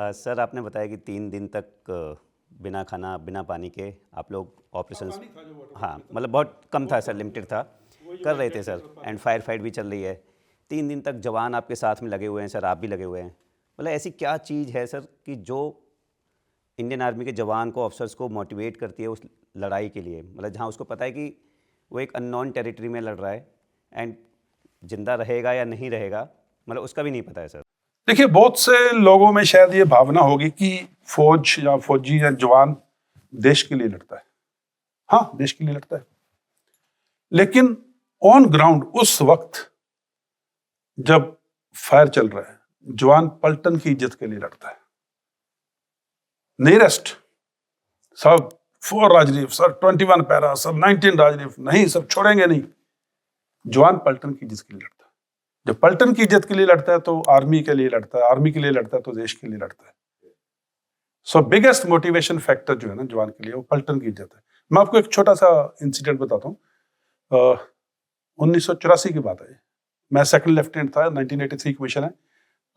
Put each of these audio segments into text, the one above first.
Sir आपने बताया कि 3 दिन तक बिना खाना बिना पानी के आप लोग ऑपरेशंस। पानी था जो वाटर हाँ बॉटल के मतलब साथ बहुत कम था सर, वो लिमिटेड था, वही जो कर रहे वाइट थे कैप के सर। साथ पानी एंड था। फायर फाइट भी चल रही है। 3 दिन तक जवान आपके साथ में लगे हुए हैं सर, आप भी लगे हुए हैं। मतलब ऐसी क्या चीज़ है सर कि जो इंडियन आर्मी के जवान को, ऑफिसर्स को मोटिवेट करती है उस लड़ाई के लिए, मतलब जहाँ उसको पता है कि वो एक अननोन टेरिटरी में लड़ रहा है एंड जिंदा रहेगा या नहीं रहेगा, मतलब उसका भी नहीं पता है सर। देखिए, बहुत से लोगों में शायद ये भावना होगी कि फौज या फौजी या जवान देश के लिए लड़ता है। हाँ, देश के लिए लड़ता है, लेकिन ऑन ग्राउंड उस वक्त जब फायर चल रहा है, जवान पलटन की इज्जत के लिए लड़ता है। नियरेस्ट सब 4 राजनीफ, सर 21 पैरा, सर 19 राजनीफ, नहीं सब छोड़ेंगे नहीं। जवान पलटन की इज्जत के लिए लड़ता है। जब पलटन की इज्जत के लिए लड़ता है तो आर्मी के लिए लड़ता है, आर्मी के लिए लड़ता है तो देश के लिए लड़ता है। सो बिगेस्ट मोटिवेशन फैक्टर जो है ना जवान के लिए, वो पलटन की इज्जत है। मैं आपको एक छोटा सा इंसिडेंट बताता हूँ। 1984 की बात है। मैं सेकंड लेफ्टिनेंट था, 1983 की मिशन है।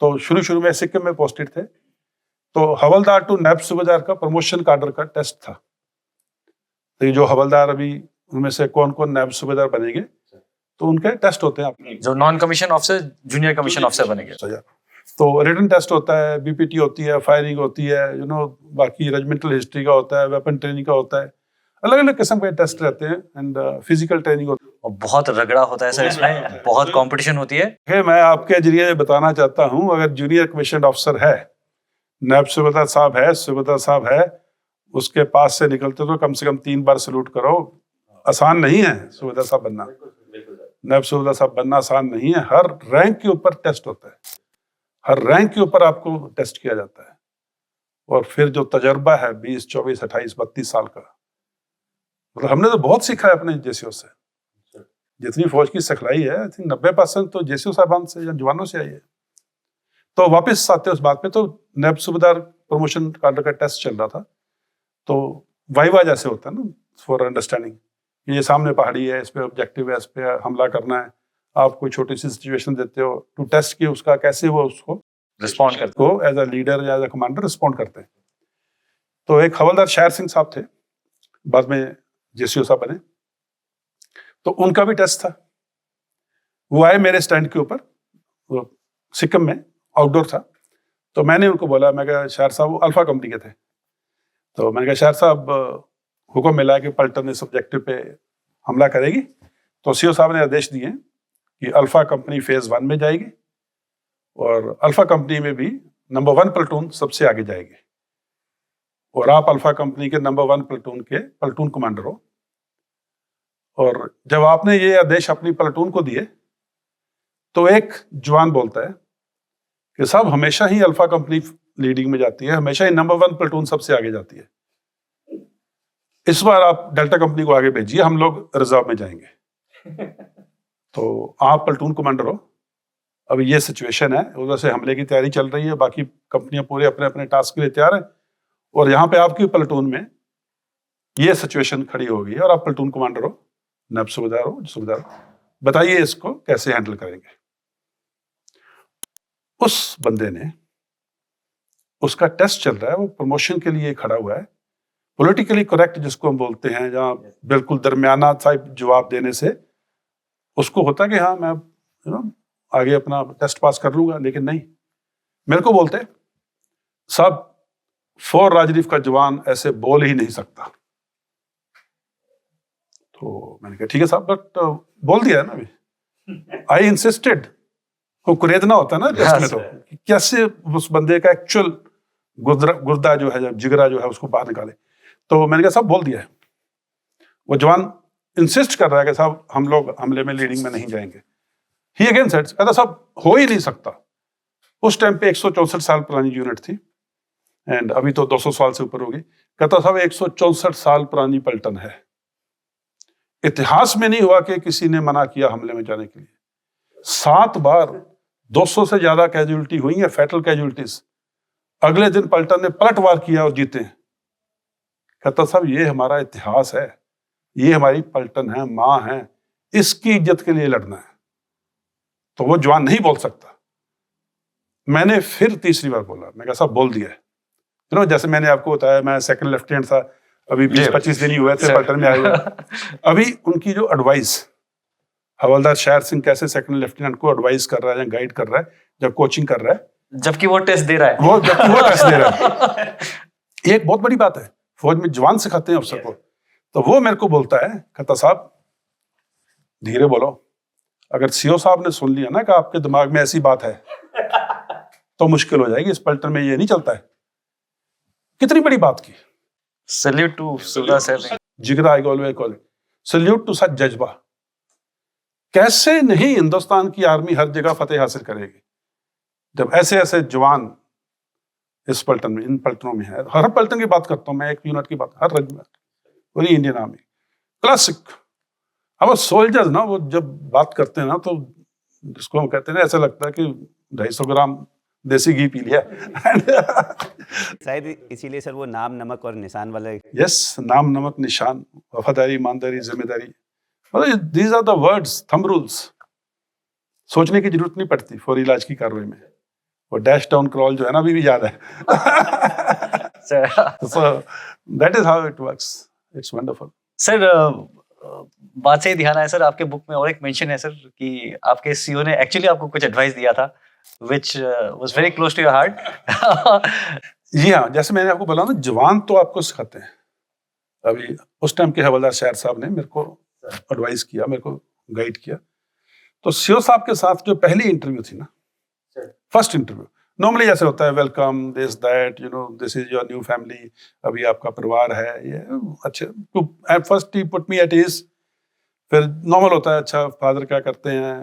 तो शुरू में सिक्किम में पोस्टेड थे। तो हवलदार टू नैब सूबेदार का प्रमोशन कार्डर का टेस्ट था। तो ये जो हवलदार अभी उनमें से कौन कौन नैब सूबेदार बनेंगे, तो उनके टेस्ट होते हैं। जो non commission officer junior commission officer बनेंगे। तो रिटन टेस्ट होता है, बीपीटी होती है, फायरिंग होती है, बाकी रेजिमेंटल हिस्ट्री का होता है, वेपन ट्रेनिंग का होता है, अलग अलग किस्म के टेस्ट रहते हैं। एंड फिजिकल ट्रेनिंग होती है और बहुत रगड़ा होता है सर, इसमें बहुत कंपटीशन होती है। मैं आपके जरिए बताना चाहता हूं, अगर जूनियर कमीशन ऑफिसर है, नायब सूबेदार साहब है, सूबेदार साहब है, उसके पास से निकलते तो कम से कम 3 बार सलूट करो। आसान नहीं है सूबेदार साहब बनना, नायब सूबेदार साहब बनना आसान नहीं है। हर रैंक के ऊपर टेस्ट होता है, हर रैंक के ऊपर आपको टेस्ट किया जाता है। और फिर जो तजर्बा है 20, 24, 28, 32 साल का, मतलब हमने तो बहुत सीखा है अपने जेसीओ से। जितनी फौज की सिखलाई है, आई थिंक 90% तो जेसीओ साहबान से या जवानों से आई है। तो वापस आते हैं उस बात पे, तो नायब सूबेदार प्रमोशन कार्ड का टेस्ट चल रहा था। तो वाइवा जैसे होता है ना, फॉर अंडरस्टैंडिंग, ये सामने पहाड़ी है, इस पे ऑब्जेक्टिव है, इस पे हमला करना है। आप कोई छोटी सी सिचुएशन देते हो टू टेस्ट की उसका कैसे वो उसको रिस्पॉन्ड करते को एज अ लीडर या एज अ कमांडर रिस्पॉन्ड करते हैं। तो एक हवलदार शायर सिंह साहब थे, बाद में जेसीओ साहब बने। तो उनका भी टेस्ट था। वो आए मेरे स्टैंड के ऊपर, सिक्किम में आउटडोर था। तो मैंने उनको बोला, मैं कहा शायर साहब, वो अल्फा कंपनी के थे, तो मैंने कहा शायर साहब हुक्म मिला कि पलटन इस ऑब्जेक्टिव पे हमला करेगी। तो सीओ साहब ने आदेश दिए कि अल्फा कंपनी फेज 1 में जाएगी और अल्फा कंपनी में भी नंबर 1 प्लेटून सबसे आगे जाएगी, और आप अल्फा कंपनी के नंबर 1 प्लेटून के प्लेटून कमांडर हो। और जब आपने ये आदेश अपनी प्लेटून को दिए, तो एक जवान बोलता है कि साहब हमेशा ही अल्फा कंपनी लीडिंग में जाती है, हमेशा ही नंबर 1 प्लेटून सबसे आगे जाती है। इस बार आप डेल्टा कंपनी को आगे भेजिए, हम लोग रिजर्व में जाएंगे। तो आप प्लेटून कमांडर हो, अब ये सिचुएशन है, उधर से हमले की तैयारी चल रही है, बाकी कंपनियां पूरे अपने अपने टास्क के लिए तैयार है, और यहाँ पे आपकी प्लेटून में ये सिचुएशन खड़ी हो गई है, और आप प्लेटून कमांडर हो, नायब सूबेदार हो, सूबेदार हो, बताइए इसको कैसे हैंडल करेंगे। उस बंदे ने, उसका टेस्ट चल रहा है, वो प्रमोशन के लिए खड़ा हुआ है, पॉलिटिकली करेक्ट जिसको हम बोलते हैं, जहाँ बिल्कुल दरमियाना टाइप जवाब देने से उसको होता कि हाँ मैं आगे अपना टेस्ट पास कर लूंगा, लेकिन नहीं, मेरे को बोलते साहब 4 राजनीफ का जवान ऐसे बोल ही नहीं सकता। तो मैंने कहा ठीक है साहब, बट बोल दिया है ना अभी। आई इंसिस्टेड, को कुरेदना होता है ना टेस्ट में, तो कैसे उस बंदे का एक्चुअल गुर्दा जो है, जिगरा जो है, उसको बाहर निकाले। तो मैंने कहा साहब बोल दिया है। वो जवान इंसिस्ट कर रहा है कि साहब हम लोग हमले में लीडिंग में नहीं जाएंगे। ही अगेन सेड, कहता साहब हो ही नहीं सकता। उस टाइम पे 164 साल पुरानी यूनिट थी, एंड अभी तो 200 साल से ऊपर होगी। कहता साहब 164 साल पुरानी पलटन है, इतिहास में नहीं हुआ कि किसी ने मना किया हमले में जाने के लिए। 7 बार 200 से ज्यादा कैजुअलिटी हुई है, फैटल कैजुअलिटीज। अगले दिन पलटन ने पलटवार किया और जीते। कहता साहब ये हमारा इतिहास है, ये हमारी पलटन है, माँ है, इसकी इज्जत के लिए लड़ना है। तो वो जवान नहीं बोल सकता। मैंने फिर तीसरी बार बोला, मैं कहा साहब बोल दिया है, जैसे मैंने आपको बताया मैं सेकंड लेफ्टिनेंट था, अभी 20-25 दिन ही हुए थे पलटन में आए हुए। अभी उनकी जो एडवाइस, हवलदार शायर सिंह कैसे सेकंड लेफ्टिनेंट को एडवाइस कर रहा है या गाइड कर रहा है, जब कोचिंग कर रहा है, जबकि वो टेस्ट दे रहा है, वो टेस्ट दे रहा है, ये एक बहुत बड़ी बात है। फौज में जवान सिखाते हैं अफसर को, तो वो मेरे को बोलता है, कहता साहब धीरे बोलो, अगर सीओ साहब ने सुन लिया ना कि आपके दिमाग में ऐसी बात है तो मुश्किल हो जाएगी, इस पलटन में ये नहीं चलता है। कितनी बड़ी बात की। सैल्यूट टू सुधा सर, जिगरा I always call, salute to such जज्बा। कैसे नहीं हिंदुस्तान की आर्मी हर जगह फतेह हासिल करेगी जब ऐसे ऐसे जवान इस पलटन में, इन पलटनों में है। हर पलटन की बात करता हूं मैं, एक यूनिट की बात, हर रेजिमेंट, पूरी इंडियन आर्मी क्लासिक। अब सोल्जर्स ना, वो जब बात करते हैं ना तो जिसको हम कहते हैं ना, ऐसा लगता है कि 250 ग्राम देसी घी पी लिया। शायद इसीलिए सर वो नाम नमक और निशान वाले। यस, नाम नमक निशान, वफादारी, ईमानदारी, जिम्मेदारी, these are the words, thumb rules. सोचने की जरूरत नहीं पड़ती फौरी इलाज की कार्रवाई में। वो डैश डाउन क्रॉल जो है ना, अभी भी याद है। So that is how it works. It's wonderful. Sir बात से ही ध्यान आया सर, आपके बुक में और एक मेंशन है सर कि आपके सीईओ ने एक्चुअली आपको कुछ एडवाइस दिया था which was very close to your heart. जी हाँ, जैसे मैंने आपको बोला ना, जवान तो आपको सिखाते हैं। अभी उस टाइम के हवलदार शायर साहब ने मेरे को एडवाइस किया, मेरे को गाइड किया। तो सीओ साहब के साथ जो पहली इंटरव्यू थी ना, फर्स्ट इंटरव्यू, नॉर्मली जैसे होता है, welcome this that, this is your new family, अभी आपका परिवार है, ये अच्छे। एट फर्स्ट ही पुट मी एट ईज। फिर नॉर्मल होता है, अच्छा फादर क्या करते हैं,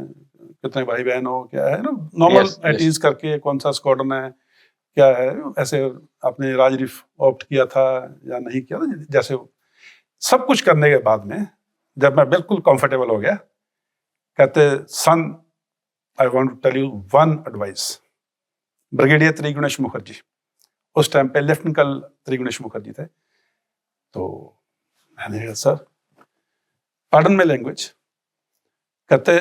कितने भाई बहन हो, क्या है ना, नॉर्मल एट ईज करके, कौन सा स्क्वाड्रन है, क्या है, ऐसे आपने राजरीफ ऑप्ट किया था या नहीं किया था, जैसे सब कुछ करने के बाद में जब मैं बिल्कुल कंफर्टेबल हो गया, कहते son I want to tell you one advice. Brigadier Trigunesh Mukherjee, उस टाइम पे लेफ्टिनेंट कर्नल त्रिगुणेश मुखर्जी थे। तो मैंने कहा सर, पार्डन में लैंग्वेज, कहते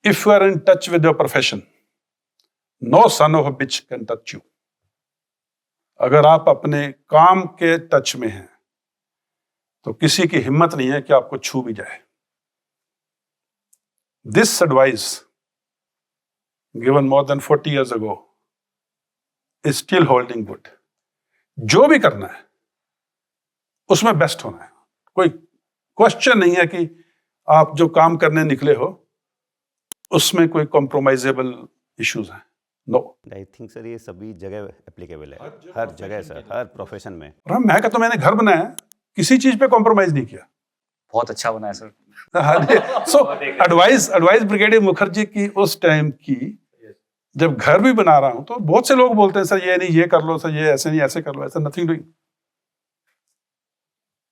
if you are in touch with your profession, no son of a bitch can touch you. अगर आप अपने काम के टच में हैं तो किसी की हिम्मत नहीं है कि आपको छू भी जाए। This advice given more than 40 years ago is still holding good. जो भी करना है उसमें बेस्ट होना है, कोई क्वेश्चन नहीं है कि आप जो काम करने निकले हो उसमें कोई कॉम्प्रोमाइजेबल इश्यूज हैं। नो, आई थिंक सर ये सभी जगह एप्लीकेबल है, हर जगह सर, हर प्रोफेशन में। और मैं कहता हूं, मैंने घर बनाया, किसी चीज पे कॉम्प्रोमाइज नहीं किया। बहुत अच्छा बना है सर। सो एडवाइस ब्रिगेडियर मुखर्जी की उस टाइम की, जब घर भी बना रहा हूं तो बहुत से लोग बोलते हैं सर ये नहीं, ये कर लो सर, ये ऐसे नहीं, ऐसे कर लो, ऐसा नथिंग डूइंग।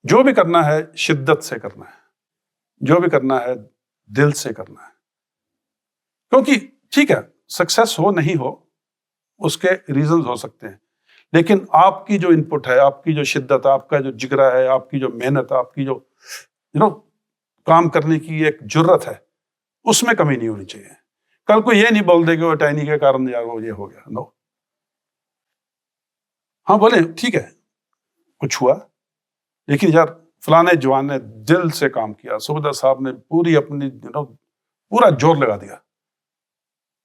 जो भी करना है शिद्दत से करना है, जो भी करना है दिल से करना है। क्योंकि ठीक है, सक्सेस हो नहीं हो उसके रीजंस हो सकते हैं, लेकिन आपकी जो इनपुट है, आपकी जो शिद्दत, आपका जो जिगरा है, आपकी जो मेहनत, आपकी जो काम करने की एक जुर्रत है, उसमें कमी नहीं होनी चाहिए। कल को ये नहीं बोल दे कि वो टाइनी के कारण यार वो ये हो गया। नो, हाँ बोले ठीक है कुछ हुआ, लेकिन यार फलाने जवान ने दिल से काम किया, सूबेदार साहब ने पूरी अपनी पूरा जोर लगा दिया।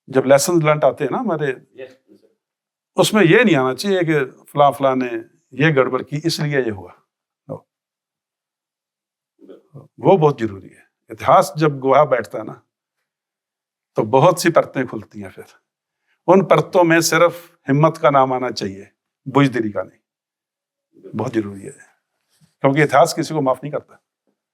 जब लेसन लर्न आते हैं ना हमारे, उसमें ये नहीं आना चाहिए कि फला ने ये गड़बड़ की इसलिए ये हुआ। नो, वो बहुत जरूरी है। इतिहास जब गवाह बैठता है ना तो बहुत सी परतें खुलती हैं। फिर उन परतों में सिर्फ हिम्मत का नाम आना चाहिए, बुजदिली का नहीं। बहुत जरूरी है, क्योंकि इतिहास किसी को माफ नहीं करता।